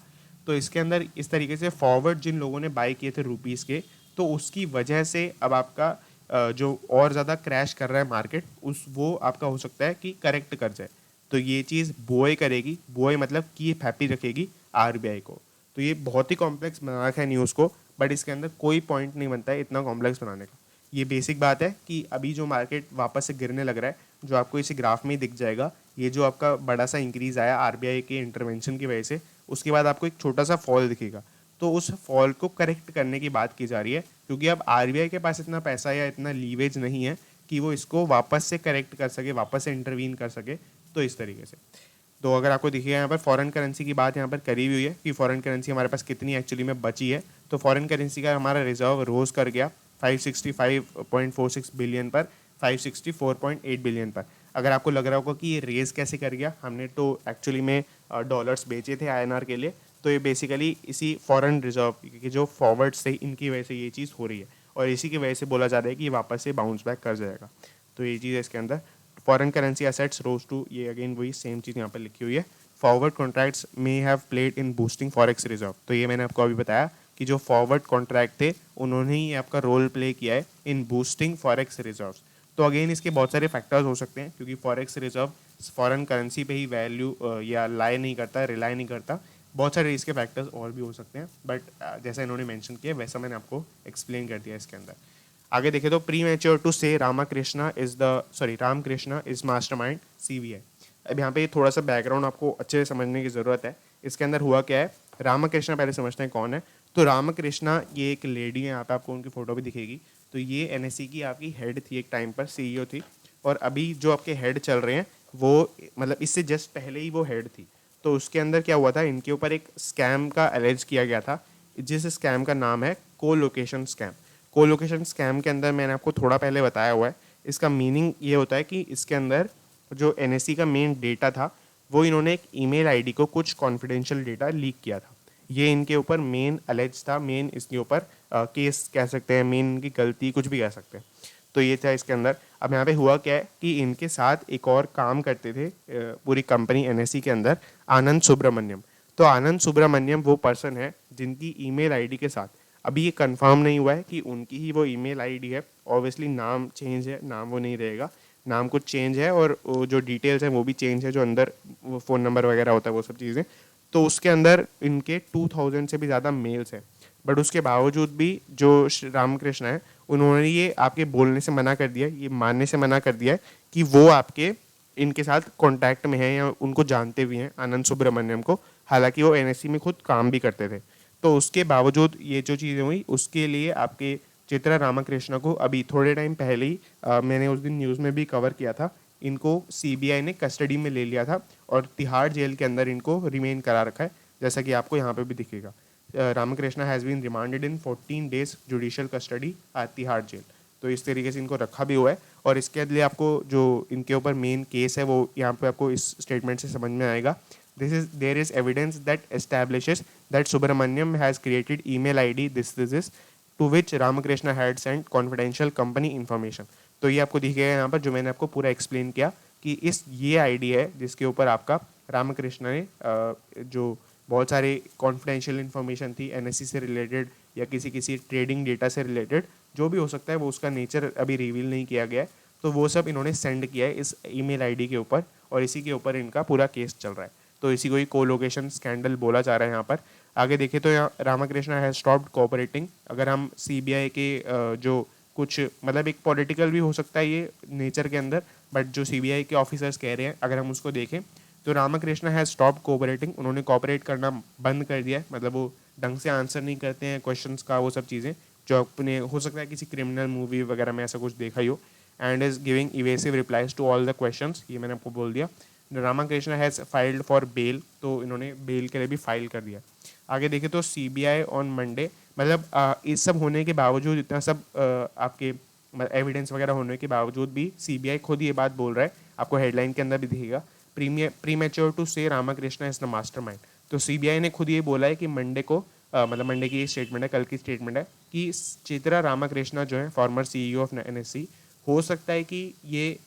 तो इसके अंदर इस तरीके से फॉरवर्ड जिन लोगों ने बाय किए थे रुपीज़ के, तो उसकी वजह से अब आपका जो और ज़्यादा क्रैश कर रहा है मार्केट, उस वो आपका हो सकता है कि करेक्ट कर जाए। तो ये चीज़ बोए करेगी, बोए मतलब कीप हैप्पी रखेगी आरबीआई को। तो ये बहुत ही कॉम्प्लेक्स बना रखा है न्यूज़ को, बट इसके अंदर कोई पॉइंट नहीं बनता है इतना कॉम्प्लेक्स बनाने का। ये बेसिक बात है कि अभी जो मार्केट वापस से गिरने लग रहा है, जो आपको इसी ग्राफ में ही दिख जाएगा, ये जो आपका बड़ा सा इंक्रीज आया आरबीआई के इंटरवेंशन की वजह से, उसके बाद आपको एक छोटा सा फॉल दिखेगा। तो उस फॉल को करेक्ट करने की बात की जा रही है, क्योंकि अब आरबीआई के पास इतना पैसा या इतना लीवेज नहीं है कि वो इसको वापस से करेक्ट कर सके, वापस से इंटरवीन कर सके। तो इस तरीके से तो अगर आपको दिखेगा यहाँ पर फॉरेन करेंसी की बात यहाँ पर करी हुई है कि फॉरेन करेंसी हमारे पास कितनी एक्चुअली में बची है। तो फॉरेन करेंसी का हमारा रिजर्व रोज कर गया 565.46 बिलियन पर 564.8 बिलियन पर। अगर आपको लग रहा होगा कि ये रेज कैसे कर गया, हमने तो एक्चुअली में डॉलर्स बेचे थे आईएनआर के लिए। तो ये बेसिकली इसी फॉरेन रिजर्व के जो फॉरवर्ड्स थे इनकी वजह से ये चीज़ हो रही है, और इसी की वजह से बोला जा रहा है कि ये वापस से बाउंस बैक कर जाएगा। तो ये चीज़ है इसके अंदर। Foreign currency assets rose to, ये अगेन वही सेम चीज़ यहाँ पर लिखी हुई है। Forward contracts may have played in boosting forex reserve. तो ये मैंने आपको अभी बताया कि जो फॉरवर्ड कॉन्ट्रैक्ट थे उन्होंने ही आपका रोल प्ले किया है इन बूस्टिंग फॉरेक्स रिजर्व। तो अगेन इसके बहुत सारे फैक्टर्स हो सकते हैं, क्योंकि फॉरेक्स रिजर्व फॉरेन करेंसी पे ही वैल्यू या लाई नहीं करता, रिलाई नहीं करता। बहुत सारे इसके फैक्टर्स और भी हो सकते हैं, बट जैसा इन्होंने मेंशन किया वैसा मैंने आपको एक्सप्लेन कर दिया इसके अंदर। आगे देखे तो प्री मैच्योर टू से रामकृष्णा इज मास्टरमाइंड सीवीआई। अब यहाँ पे थोड़ा सा बैकग्राउंड आपको अच्छे से समझने की ज़रूरत है। इसके अंदर हुआ क्या है, रामकृष्णा पहले समझते हैं कौन है। तो रामकृष्णा ये एक लेडी है, यहाँ पे आपको उनकी फ़ोटो भी दिखेगी। तो ये एनएसई की आपकी हेड थी, एक टाइम पर सीईओ थी, और अभी जो आपके हेड चल रहे हैं वो मतलब इससे जस्ट पहले ही वो हेड थी। तो उसके अंदर क्या हुआ था, इनके ऊपर एक स्कैम का अलेज किया गया था, जिस स्कैम का नाम है कोलोकेशन स्कैम। कोलोकेशन स्कैम के अंदर मैंने आपको थोड़ा पहले बताया हुआ है, इसका मीनिंग ये होता है कि इसके अंदर जो एनएसई का मेन डेटा था, वो इन्होंने एक ईमेल आईडी को कुछ कॉन्फिडेंशियल डेटा लीक किया था। ये इनके ऊपर मेन अलेज था, मेन इसके ऊपर केस कह सकते हैं, मेन इनकी गलती कुछ भी कह सकते हैं। तो ये था इसके अंदर। अब यहाँ पे हुआ क्या है कि इनके साथ एक और काम करते थे पूरी कंपनी एनएसई के अंदर, आनंद सुब्रमण्यम। तो आनंद सुब्रमण्यम वो पर्सन है जिनकी ईमेल आईडी के साथ, अभी ये कंफर्म नहीं हुआ है कि उनकी ही वो ईमेल आईडी है, ऑब्वियसली नाम चेंज है, नाम वो नहीं रहेगा, नाम कुछ चेंज है, और जो डिटेल्स हैं वो भी चेंज है, जो अंदर वो फ़ोन नंबर वगैरह होता है वो सब चीज़ें। तो उसके अंदर इनके 2000 से भी ज़्यादा मेल्स हैं, बट उसके बावजूद भी जो रामकृष्ण है उन्होंने ये आपके बोलने से मना कर दिया, ये मानने से मना कर दिया है कि वो आपके इनके साथ कांटेक्ट में है या उनको जानते भी हैं आनंद सुब्रमण्यम को, हालांकि वो एनएससी में खुद काम भी करते थे। तो उसके बावजूद ये जो चीज़ें हुई, उसके लिए आपके चित्रा रामकृष्ण को अभी थोड़े टाइम पहले ही मैंने उस दिन न्यूज़ में भी कवर किया था, इनको सीबीआई ने कस्टडी में ले लिया था और तिहाड़ जेल के अंदर इनको रिमेन करा रखा है, जैसा कि आपको यहाँ पे भी दिखेगा। Ramakrishna has been remanded in 14 days judicial custody at Tihar jail. तो इस तरीके से इनको रखा भी हुआ है। और इसके लिए आपको जो इनके ऊपर मेन केस है वो यहाँ पे आपको इस स्टेटमेंट से समझ में आएगा। there is evidence that establishes that Subramaniam has created email ID this to which Ramakrishna had sent confidential company information। तो ये आपको दिखेगा यहाँ पर, जो मैंने आपको पूरा एक्सप्लेन किया कि ये आईडी है जिसके ऊपर आपका रामकृष्ण ने जो बहुत सारे कॉन्फिडेंशियल इन्फॉर्मेशन थी एनएससी से रिलेटेड या किसी ट्रेडिंग डेटा से रिलेटेड, जो भी हो सकता है, वो उसका नेचर अभी रिवील नहीं किया गया है, तो वो सब इन्होंने सेंड किया है इस ईमेल आईडी के ऊपर, और इसी के ऊपर इनका पूरा केस चल रहा है। तो इसी को ही कोलोकेशन स्कैंडल बोला जा रहा है यहाँ पर। आगे देखें तो यहाँ रामकृष्णा हैज स्टॉप्ड कोऑपरेटिंग। अगर हम सीबीआई के जो कुछ मतलब एक पॉलिटिकल भी हो सकता है ये नेचर के अंदर, बट जो सीबीआई के ऑफिसर्स कह रहे हैं अगर हम उसको देखें तो रामकृष्णा हैज स्टॉप्ड कोऑपरेटिंग, उन्होंने कोऑपरेट करना बंद कर दिया है, मतलब वो ढंग से आंसर नहीं करते हैं क्वेश्चंस का, वो सब चीज़ें जो अपने हो सकता है किसी क्रिमिनल मूवी वगैरह में ऐसा कुछ देखा ही हो। And is giving evasive replies to all the questions, ये मैंने आपको बोल दिया। Ramakrishna has filed for bail, तो इन्होंने बेल के लिए भी फाइल कर दिया। आगे देखें तो सीबीआई ऑन मंडे, मतलब इस सब होने के बावजूद, इतना सब आपके एविडेंस वगैरह होने के बावजूद भी सीबीआई खुद ये बात बोल रहा है, आपको हेडलाइन के अंदर भी दिखेगा, प्रीमेच्योर टू से रामकृष्णा इज द मास्टरमाइंड। तो सीबीआई ने खुद ये बोला है कि मंडे को मतलब मंडे की स्टेटमेंट है, कल की स्टेटमेंट है कि चित्रा रामकृष्णा जो है फॉर्मर सीईओ ऑफ एनएससी, हो सकता है कि ये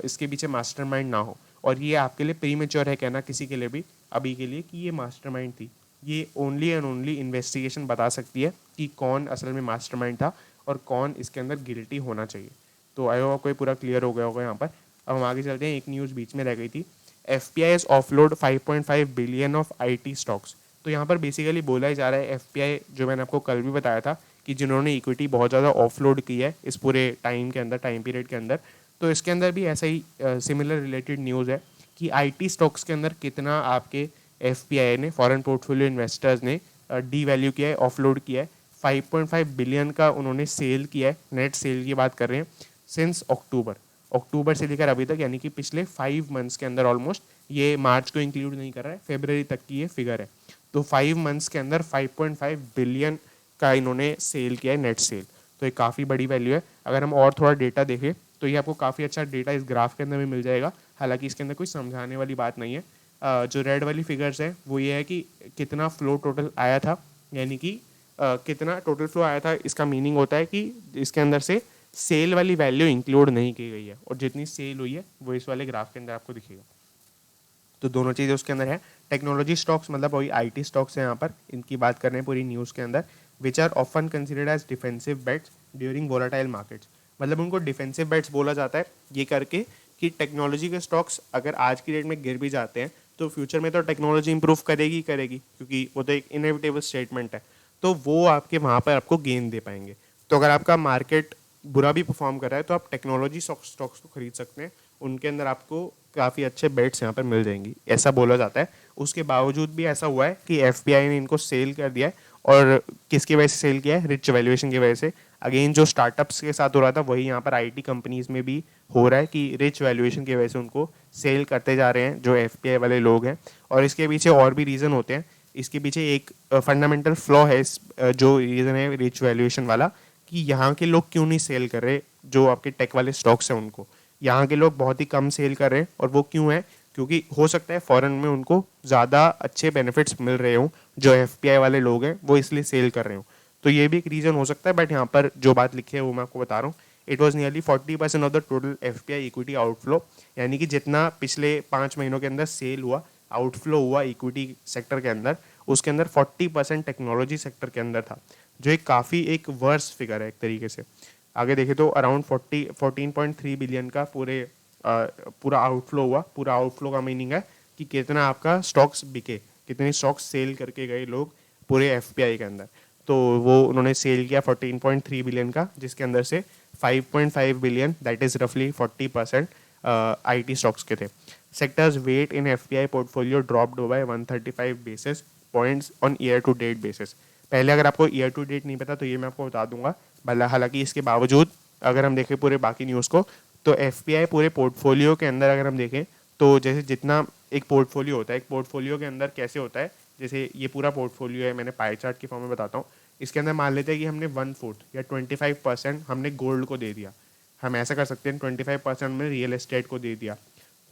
इसके पीछे मास्टरमाइंड ना हो, और ये आपके लिए प्रीमेच्योर है कहना किसी के लिए भी अभी के लिए कि ये मास्टरमाइंड थी। ये ओनली एंड ओनली इन्वेस्टिगेशन बता सकती है कि कौन असल में मास्टरमाइंड था और कौन इसके अंदर गिल्टी होना चाहिए। तो आई होप आपको ये पूरा क्लियर हो गया होगा यहाँ पर। अब हम आगे चलते हैं, एक न्यूज़ बीच में रह गई थी, FPI is offload 5.5 billion of IT stocks. तो यहाँ पर बेसिकली बोला ही जा रहा है FPI, जो मैंने आपको कल भी बताया था कि जिन्होंने इक्विटी बहुत ज़्यादा ऑफलोड की है इस पूरे टाइम के अंदर, टाइम पीरियड के अंदर, तो इसके अंदर भी ऐसा ही सिमिलर रिलेटेड न्यूज़ है कि IT स्टॉक्स के अंदर कितना आपके FPI ने, फॉरेन पोर्टफोलियो इन्वेस्टर्स ने डी वैल्यू किया है, ऑफलोड किया है। 5.5 बिलियन का उन्होंने सेल किया है, नेट सेल की बात कर रहे हैं, सिंस अक्टूबर से लेकर अभी तक, यानी कि पिछले 5 मंथ्स के अंदर ऑलमोस्ट, ये मार्च को इंक्लूड नहीं कर रहा है, फरवरी तक की ये फिगर है। तो 5 मंथ्स के अंदर 5.5 बिलियन का इन्होंने सेल किया है, नेट सेल। तो ये काफ़ी बड़ी वैल्यू है। अगर हम और थोड़ा डेटा देखें तो ये आपको काफ़ी अच्छा डेटा इस ग्राफ के अंदर भी मिल जाएगा। हालांकि इसके अंदर कोई समझाने वाली बात नहीं है। जो रेड वाली फिगर्स है वो ये है कि कितना फ्लो टोटल आया था, यानी कि कितना टोटल फ्लो आया था। इसका मीनिंग होता है कि इसके अंदर से सेल वाली वैल्यू इंक्लूड नहीं की गई है, और जितनी सेल हुई है वो इस वाले ग्राफ के अंदर आपको दिखेगा। तो दोनों चीज़ें उसके अंदर है। टेक्नोलॉजी स्टॉक्स मतलब वही IT स्टॉक्स है यहाँ पर, इनकी बात कर रहे हैं पूरी न्यूज़ के अंदर, which are often considered as defensive bets during volatile markets. मतलब उनको डिफेंसिव बेट्स बोला जाता है ये करके कि टेक्नोलॉजी के स्टॉक्स अगर आज की डेट में गिर भी जाते हैं तो फ्यूचर में तो टेक्नोलॉजी इंप्रूव करेगी करेगी, क्योंकि वो तो एक इनएविटेबल स्टेटमेंट है, तो वो आपके वहाँ पर आपको गेन दे पाएंगे। तो अगर आपका मार्केट बुरा भी परफॉर्म कर रहा है तो आप टेक्नोलॉजी स्टॉक्स को खरीद सकते हैं, उनके अंदर आपको काफ़ी अच्छे बेट्स यहाँ पर मिल जाएंगी, ऐसा बोला जाता है। उसके बावजूद भी ऐसा हुआ है कि FPI ने इनको सेल कर दिया है, और किसकी वजह से सेल किया है? रिच वैल्यूएशन की वजह से। अगेन जो स्टार्टअप्स के साथ हो रहा था वही यहाँ पर IT कंपनीज में भी हो रहा है कि रिच वैल्यूएशन की वजह से उनको सेल करते जा रहे हैं जो FPI वाले लोग हैं। और इसके पीछे और भी रीज़न होते हैं। इसके पीछे एक फंडामेंटल फ्लॉ है, जो रीज़न है रिच वैल्यूएशन वाला, कि यहाँ के लोग क्यों नहीं सेल कर रहे, जो आपके टेक वाले स्टॉक्स हैं उनको यहाँ के लोग बहुत ही कम सेल कर रहे हैं। और वो क्यों है? क्योंकि हो सकता है फॉरेन में उनको ज़्यादा अच्छे बेनिफिट्स मिल रहे हों, जो FPI वाले लोग हैं वो इसलिए सेल कर रहे हो। तो ये भी एक रीज़न हो सकता है। बट यहाँ पर जो बात लिखी है वो मैं आपको बता रहा हूँ। It was nearly 40% of the total FPI equity outflow, यानी कि जितना पिछले 5 महीनों के अंदर सेल हुआ, आउटफ्लो हुआ इक्विटी सेक्टर के अंदर, उसके अंदर 40% टेक्नोलॉजी सेक्टर के अंदर था, जो एक काफ़ी एक वर्स फिगर है एक तरीके से। आगे देखें तो अराउंड 14.3 बिलियन का पूरा आउटफ्लो हुआ। पूरा आउटफ्लो का मीनिंग है कि कितना आपका स्टॉक्स बिके, कितने स्टॉक्स सेल करके गए लोग पूरे FPI के अंदर। तो वो उन्होंने सेल किया 14.3 बिलियन का, जिसके अंदर से 5.5 बिलियन, दैट इज रफली 40%, IT स्टॉक्स के थे। Sectors weight in FPI portfolio dropped by 135 basis points on year to date basis. पहले अगर आपको ईयर टू डेट नहीं पता तो ये मैं आपको बता दूंगा। भला हालांकि इसके बावजूद अगर हम देखें पूरे बाकी न्यूज़ को, तो FPI पूरे पोर्टफोलियो के अंदर अगर हम देखें तो जैसे जितना एक पोर्टफोलियो होता है, एक पोर्टफोलियो के अंदर कैसे होता है, जैसे ये पूरा पोर्टफोलियो है, मैंने पाई चार्ट के फॉर्म में बताता हूँ। इसके अंदर मान लेते हैं कि हमने 1/4 या 25% हमने गोल्ड को दे दिया। हम ऐसा कर सकते हैं 25% हमने रियल एस्टेट को दे दिया,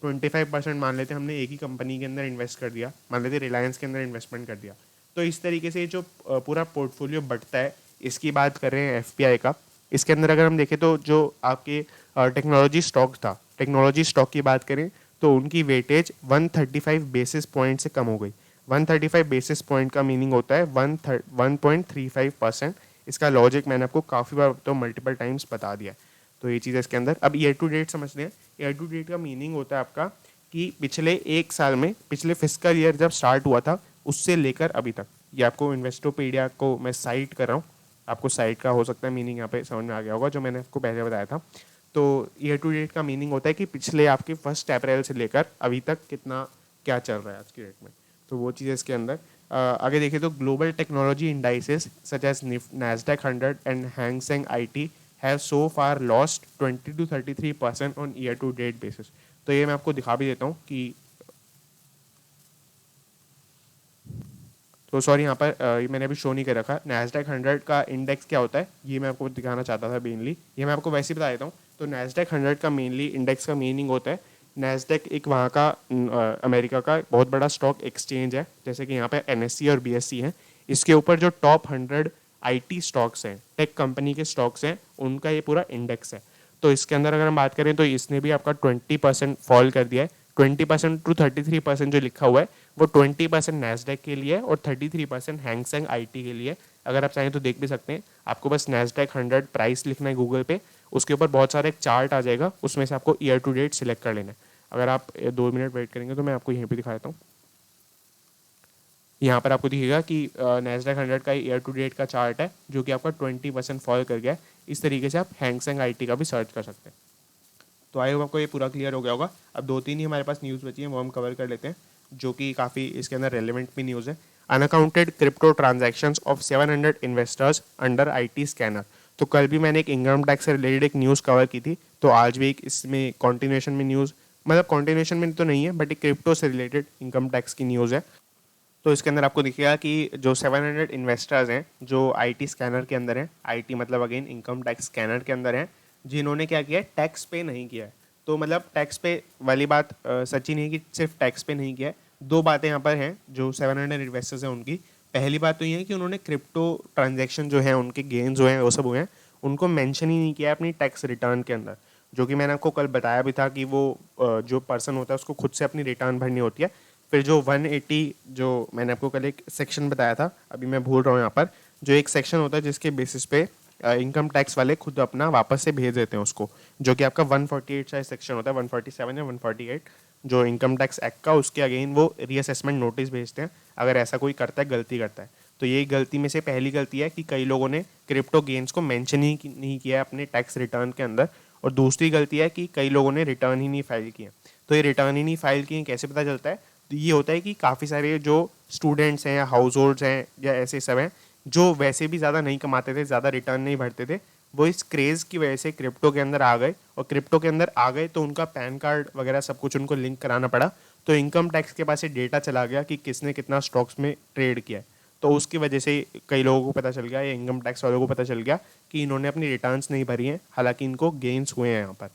25% मान लेते हैं हमने एक ही कंपनी के अंदर इन्वेस्ट कर दिया, मान लेते रिलायंस के अंदर इन्वेस्टमेंट कर दिया। तो इस तरीके से जो पूरा पोर्टफोलियो बढ़ता है, इसकी बात कर रहे हैं FPI का। इसके अंदर अगर हम देखें तो जो आपके टेक्नोलॉजी स्टॉक था, टेक्नोलॉजी स्टॉक की बात करें तो उनकी वेटेज 135 बेसिस पॉइंट से कम हो गई। 135 बेसिस पॉइंट का मीनिंग होता है 1.35%। इसका लॉजिक मैंने आपको काफ़ी बार तो मल्टीपल टाइम्स बता दिया है। तो ये चीज़ इसके अंदर। अब ईयर टू डेट समझते हैं। ईयर टू डेट का मीनिंग होता है आपका कि पिछले एक साल में, पिछले फिस्कल ईयर जब स्टार्ट हुआ था उससे लेकर अभी तक। ये आपको इन्वेस्टोपीडिया को मैं साइट कर रहा हूँ, आपको साइट का हो सकता है मीनिंग यहाँ पे समझ में आ गया होगा जो मैंने आपको पहले बताया था। तो ईयर टू डेट का मीनिंग होता है कि पिछले आपके 1 अप्रैल से लेकर अभी तक कितना क्या चल रहा है आज की डेट में। तो वो चीज़ इसके अंदर। आगे देखिए तो global technology indices such as NASDAQ 100 and Hang Seng IT have so far lost 20 to 33% on year to date basis. तो ये मैं आपको दिखा भी देता हूँ कि, तो सॉरी यहाँ पर ये मैंने अभी शो नहीं कर रखा। NASDAQ 100 का इंडेक्स क्या होता है ये मैं आपको दिखाना चाहता था मेनली, ये मैं आपको वैसे ही बता देता हूँ। तो NASDAQ 100 का मेनली इंडेक्स का मीनिंग होता है, NASDAQ एक वहाँ का अमेरिका का बहुत बड़ा स्टॉक एक्सचेंज है, जैसे कि यहाँ पे NSE और BSE हैं। इसके ऊपर जो टॉप 100 IT स्टॉक्स हैं, टेक कंपनी के स्टॉक्स हैं, उनका ये पूरा इंडेक्स है। तो इसके अंदर अगर हम बात करें तो इसने भी आपका 20% फॉल कर दिया है। 20% टू 33% जो लिखा हुआ है वो 20% नैस्डैक के लिए और 33% हैंगसेंग आईटी के लिए। अगर आप चाहें तो देख भी सकते हैं, आपको बस नैस्डैक 100 प्राइस लिखना है गूगल पे, उसके ऊपर बहुत सारा एक चार्ट आ जाएगा, उसमें से आपको ईयर टू डेट सिलेक्ट कर लेना है। अगर आप 2 मिनट वेट करेंगे तो मैं आपको यहीं पे दिखा देता हूँ। यहाँ पर आपको दिखेगा कि नैस्डैक 100 का ईयर टू डेट का चार्ट है जो कि आपका 20% फॉल कर गया है। इस तरीके से आप हैंगसेंग आईटी का भी सर्च कर सकते हैं। तो आई होप आपको ये पूरा क्लियर हो गया होगा। अब 2-3 ही हमारे पास न्यूज़ बची है, वो हम कवर कर लेते हैं, जो कि काफ़ी इसके अंदर रेलिवेंट भी न्यूज़ है। Unaccounted crypto transactions of 700 investors under IT scanner. तो कल भी मैंने एक इनकम टैक्स से रिलेटेड एक न्यूज़ कवर की थी, तो आज भी एक इसमें कॉन्टिन्यूएशन में न्यूज़, मतलब कॉन्टिन्यूएशन में तो नहीं है बट एक क्रिप्टो से रिलेटेड इनकम टैक्स की न्यूज़ है। तो इसके अंदर आपको दिखेगा कि जो 700 इन्वेस्टर्स हैं जो आईटी स्कैनर के अंदर हैं, आईटी मतलब अगेन इनकम टैक्स स्कैनर के अंदर हैं, जिन्होंने क्या किया है, टैक्स पे नहीं किया है। तो मतलब टैक्स पे वाली बात सच्ची नहीं है कि सिर्फ टैक्स पे नहीं किया है। दो बातें यहाँ पर हैं जो 700 इन्वेस्टर्स हैं उनकी। पहली बात तो ये है कि उन्होंने क्रिप्टो ट्रांजेक्शन जो है, उनके गेन्स जो हैं वो सब हुए हैं, उनको मैंशन ही नहीं किया है अपनी टैक्स रिटर्न के अंदर, जो कि मैंने आपको कल बताया भी था कि वो जो पर्सन होता है उसको खुद से अपनी रिटर्न भरनी होती है। फिर जो 180 जो मैंने आपको कल एक सेक्शन बताया था, अभी मैं भूल रहा हूँ यहाँ पर, जो एक सेक्शन होता है जिसके बेसिस पे इनकम टैक्स वाले खुद अपना वापस से भेज देते हैं उसको, जो कि आपका 148 शायद सेक्शन होता है, 147 या 148 जो इनकम टैक्स एक्ट का, उसके अगेन वो रीअसेसमेंट नोटिस भेजते हैं अगर ऐसा कोई करता है, गलती करता है। तो ये गलती में से पहली गलती है कि कई लोगों ने क्रिप्टो गेन्स को मेंशन ही नहीं किया है अपने टैक्स रिटर्न के अंदर। और दूसरी गलती है कि कई लोगों ने रिटर्न ही नहीं फाइल किए। तो ये रिटर्न ही नहीं फाइल किए कैसे पता चलता है? तो ये होता है कि काफ़ी सारे जो स्टूडेंट्स हैं या हाउस होल्ड्स हैं या ऐसे सब हैं जो वैसे भी ज़्यादा नहीं कमाते थे, ज़्यादा रिटर्न नहीं भरते थे, वो इस क्रेज़ की वजह से क्रिप्टो के अंदर आ गए। और क्रिप्टो के अंदर आ गए तो उनका पैन कार्ड वगैरह सब कुछ उनको लिंक कराना पड़ा। तो इनकम टैक्स के पास ये डेटा चला गया कि किसने कितना स्टॉक्स में ट्रेड किया है। तो उसकी वजह से कई लोगों को पता चल गया, या इनकम टैक्स वालों को पता चल गया कि इन्होंने अपनी रिटर्न्स नहीं भरी हैं, हालांकि इनको गेन्स हुए हैं यहाँ पर।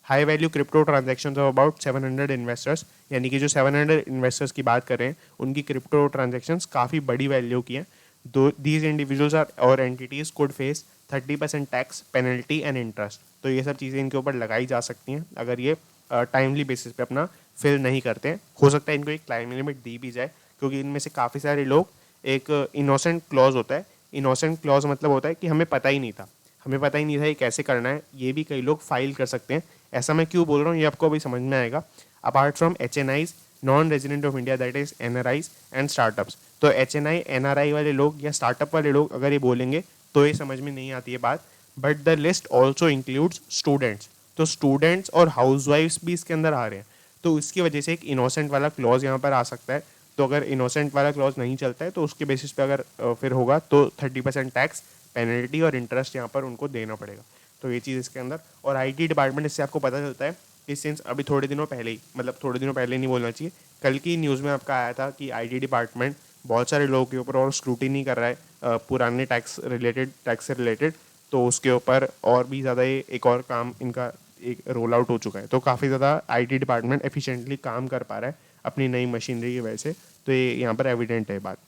High value crypto transaction of about 700 investors, यानी कि जो 700 इन्वेस्टर्स की बात कर रहे हैं उनकी क्रिप्टो ट्रांजेक्शंस काफ़ी बड़ी वैल्यू की हैं। दो दीज इंडिविजुअल्स आर और entities could face 30% tax penalty and interest. तो ये सब चीज़ें इनके ऊपर लगाई जा सकती हैं अगर ये टाइमली बेसिस पे अपना फिल नहीं करते हैं। हो सकता है इनको एक टाइम लिमिट दी भी जाए, क्योंकि इनमें से काफ़ी सारे लोग, एक इनोसेंट क्लॉज होता है, इनोसेंट क्लॉज मतलब होता है कि हमें पता ही नहीं था, हमें पता ही नहीं था ये कैसे करना है, ये भी कई लोग फाइल कर सकते हैं। ऐसा मैं क्यों बोल रहा हूँ ये आपको अभी समझ में आएगा। Apart from HNIs, non resident of India, that is NRIs and startups. तो HNI NRI वाले लोग या स्टार्टअप वाले लोग अगर ये बोलेंगे तो ये समझ में नहीं आती है बात। But the list also includes students. तो स्टूडेंट्स और हाउस वाइफ्स भी इसके अंदर आ रहे हैं। तो इसकी वजह से एक इनोसेंट वाला क्लॉज यहाँ पर आ सकता है। तो अगर इनोसेंट वाला क्लॉज नहीं चलता है तो उसके बेसिस पे अगर फिर होगा तो 30% टैक्स पेनल्टी और इंटरेस्ट यहाँ पर उनको देना पड़ेगा। तो ये चीज़ इसके अंदर। और आईटी डिपार्टमेंट, इससे आपको पता चलता है कि सिंस अभी थोड़े दिनों पहले ही, मतलब थोड़े दिनों पहले नहीं बोलना चाहिए, कल की न्यूज़ में आपका आया था कि आईटी डिपार्टमेंट बहुत सारे लोगों के ऊपर और स्क्रूटिनी कर रहा है पुराने टैक्स से रिलेटेड। तो उसके ऊपर और भी ज़्यादा ये एक और काम इनका एक रोल आउट हो चुका है। तो काफ़ी ज़्यादा आईटी डिपार्टमेंट एफिशिएंटली काम कर पा रहा है अपनी नई मशीनरी की वजह से। तो ये यहाँ पर एविडेंट है बात।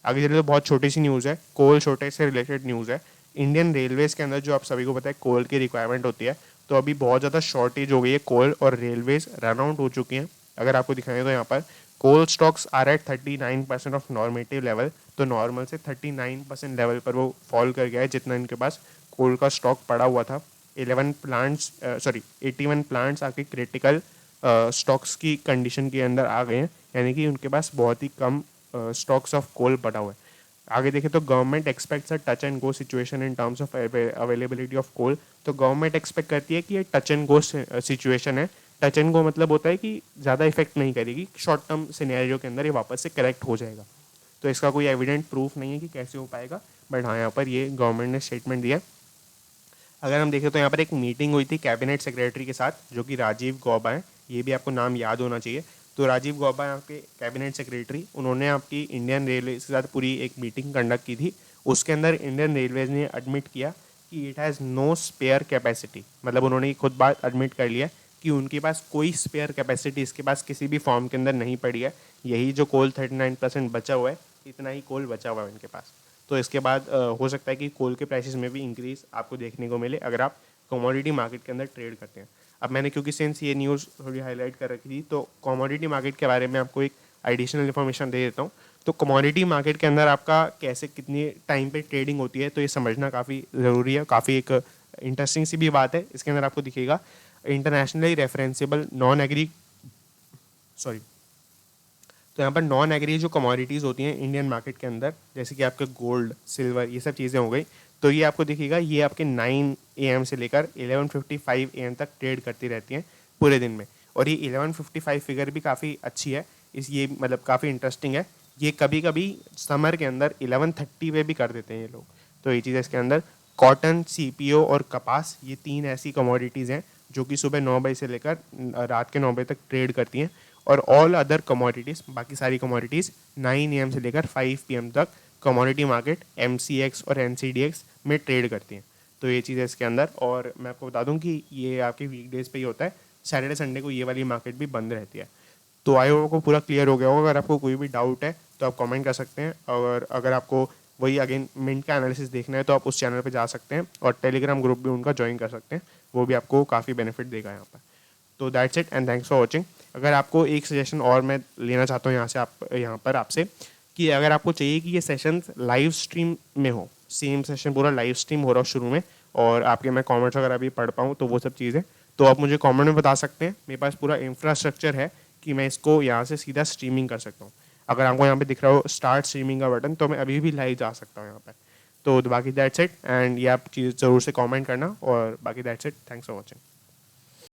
आगे चलिए, तो बहुत छोटी सी न्यूज़ है, कोल शॉर्टेज से रिलेटेड न्यूज़ है। इंडियन रेलवेज़ के अंदर जो आप सभी को पता है कोल की रिक्वायरमेंट होती है, तो अभी बहुत ज़्यादा शॉर्टेज हो गई है कोल, और रेलवेज रन आउट हो चुकी हैं। अगर आपको दिखाएं तो यहाँ पर coal stocks are at 39% of normative level. तो नॉर्मल से 39% लेवल पर वो फॉल कर गया है जितना इनके पास कोल का स्टॉक पड़ा हुआ था। 81 प्लांट्स आके क्रिटिकल स्टॉक्स की कंडीशन के अंदर आ गए हैं, यानी कि उनके पास बहुत ही कम स्टॉक्स ऑफ कोल पड़ा हुआ है। आगे देखें तो government expects a touch and go situation in terms of availability of coal. तो गवर्नमेंट एक्सपेक्ट करती है कि ये टच एंड गो सिचुएशन है। टच एंड गो मतलब होता है कि ज़्यादा इफेक्ट नहीं करेगी, शॉर्ट टर्म सिनेरियो के अंदर ये वापस से करेक्ट हो जाएगा। तो इसका कोई एविडेंट प्रूफ नहीं है कि कैसे हो पाएगा, बट हाँ यहाँ पर ये गवर्नमेंट ने स्टेटमेंट दिया। अगर हम देखें तो यहाँ पर एक मीटिंग हुई थी कैबिनेट सेक्रेटरी के साथ, जो कि राजीव गौबा है, ये भी आपको नाम याद होना चाहिए। तो राजीव गौबा आपके कैबिनेट सेक्रेटरी, उन्होंने आपकी इंडियन रेलवे के साथ पूरी एक मीटिंग कंडक्ट की थी। उसके अंदर इंडियन रेलवेज ने एडमिट किया कि it has no spare capacity. मतलब उन्होंने खुद बात एडमिट कर लिया कि उनके पास कोई स्पेयर कैपेसिटी इसके पास किसी भी फॉर्म के अंदर नहीं पड़ी है। यही जो कोल 39% बचा हुआ है, इतना ही कोल बचा हुआ है उनके पास। तो इसके बाद हो सकता है कि कोल के प्राइसेस में भी इंक्रीज आपको देखने को मिले अगर आप कमोडिटी मार्केट के अंदर ट्रेड करते हैं। अब मैंने क्योंकि सिंस ये न्यूज़ थोड़ी हाईलाइट कर रखी थी तो कमोडिटी मार्केट के बारे में आपको एक एडिशनल इन्फॉर्मेशन दे देता हूँ। तो कमोडिटी मार्केट के अंदर आपका कैसे कितनी टाइम पे ट्रेडिंग होती है तो ये समझना काफ़ी ज़रूरी है, काफ़ी एक इंटरेस्टिंग सी भी बात है। इसके अंदर आपको दिखेगा इंटरनेशनली रेफरेंसेबल नॉन एग्री सॉरी तो यहाँ पर नॉन एग्री जो कमोडिटीज़ होती हैं इंडियन मार्केट के अंदर, जैसे कि आपके गोल्ड, सिल्वर, ये सब चीज़ें हो गई, तो ये आपको दिखेगा ये आपके 9 AM से लेकर 11:55 AM तक ट्रेड करती रहती हैं पूरे दिन में। और ये 11:55 फिगर भी काफ़ी अच्छी है, ये मतलब काफ़ी इंटरेस्टिंग है। ये कभी कभी समर के अंदर 11:30 पे भी कर देते हैं ये लोग। तो ये चीज़ इसके अंदर कॉटन, CPO और कपास, ये 3 ऐसी कमोडिटीज़ हैं जो कि सुबह 9 बजे से लेकर रात के 9 बजे तक ट्रेड करती हैं। और ऑल अदर कमोडिटीज़, बाकी सारी कमोडिटीज़ 9 AM से लेकर 5 PM तक कमोडिटी मार्केट MCX और NCDX में ट्रेड करती हैं। तो ये चीज़ है इसके अंदर। और मैं आपको बता दूं कि ये आपके वीकडेज़ पे ही होता है, सैटरडे संडे को ये वाली मार्केट भी बंद रहती है। तो आई होप को पूरा क्लियर हो गया होगा। अगर आपको कोई भी डाउट है तो आप कमेंट कर सकते हैं, और अगर आपको वही अगेन मिंट का एनालिसिस देखना है तो आप उस चैनल पे जा सकते हैं, और टेलीग्राम ग्रुप भी उनका ज्वाइन कर सकते हैं, वो भी आपको काफ़ी बेनिफिट देगा यहाँ पर। तो that's it and thanks for watching. अगर आपको एक सजेशन और मैं लेना चाहता हूँ यहाँ पर आपसे, कि अगर आपको चाहिए कि ये सेशन लाइव स्ट्रीम में हो, सेम सेशन पूरा लाइव स्ट्रीम हो रहा हो शुरू में, और आपके मैं कमेंट्स वगैरह भी पढ़ पाऊँ, तो वो सब चीज़ें तो आप मुझे कमेंट में बता सकते हैं। मेरे पास पूरा इंफ्रास्ट्रक्चर है कि मैं इसको यहाँ से सीधा स्ट्रीमिंग कर सकता हूँ। अगर आपको यहाँ पे दिख रहा हो स्टार्ट स्ट्रीमिंग का बटन, तो मैं अभी भी लाइव जा सकता हूँ यहाँ पर। तो बाकी दैट्स इट, एंड ये आप चीज़ ज़रूर से कमेंट करना, और बाकी that's it, thanks for watching.